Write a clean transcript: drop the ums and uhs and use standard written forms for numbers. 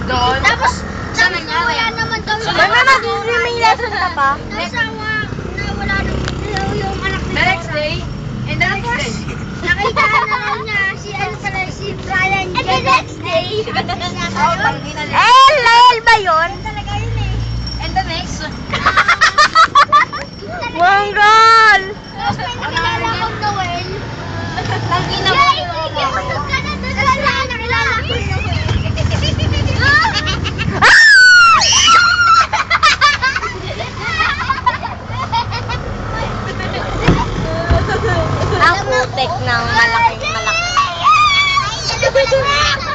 Doon? Tapos, saan nangyari? wala naman kami. May mag-swimming lesson ka pa? Nasawa na wala naman yung anak ni The next day? And the next day? Nakita na lang niya si ano pala si Brian. And the next day. Oh, tangina na. Lael ba yun? Talaga yun eh. And the next? Mongol! Tapos may nakilala kong Noel. Tangina mo. Yay! Ikiusap ka na doon sa nakilala ko Noel. Ang putik ng malaking malaki. Ay, ano ba naman?